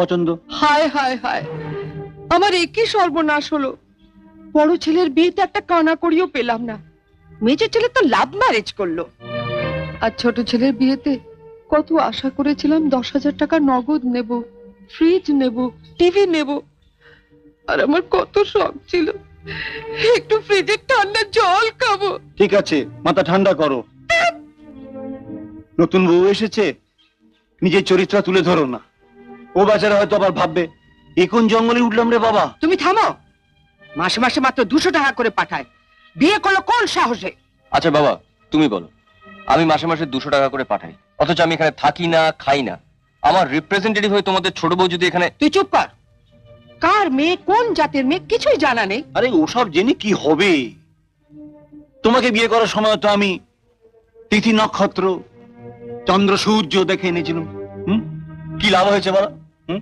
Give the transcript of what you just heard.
পছন্দ। হায় হায় হায়, আমার একই সর্বনাশ হলো। বড় ছেলের বিয়েতে একটা কানা করিও পেলাম না। মেজর ছেলে তো লাভ ম্যারেজ করলো। আর ছোট ছেলের বিয়েতে কত আশা করেছিলাম, 10,000 টাকা নগদ নেব, ফ্রিজ নেব, টিভি নেব। আর আমার কত শখ ছিল একটু ফ্রিজের ঠান্ডা জল খাবো। ঠিক আছে, মাথা ঠান্ডা করো। নতুন বউ এসেছে, নিজের চরিত্র তুলে ধরো না। ও বেচারা হয়তো আবার ভাববে এ কোন জঙ্গলে উঠলাম রে বাবা। তুমি থামো। মাসে মাসে মাত্র 200 টাকা করে পাঠায়, বিয়ে করলো কোন সাহসে? আচ্ছা বাবা, তুমি বলো, আমি মাসে মাসে 200 টাকা করে পাঠাই, অথচ আমি এখানে থাকি না, খাই না। আমার রিপ্রেজেন্টেটিভ হয়ে তোমাদের ছোট বউ যদি এখানে... তুই চুপ কর। কার মেয়ে, কোন জাতের মেয়ে, কিছুই জানা নেই। আরে ওসব জেনে কি হবে? তোমাকে বিয়ে করার সময় তো আমি তিথি নক্ষত্র, চন্দ্র সূর্য দেখে এনেছিলাম। কি লাভ হয়েছে বলো?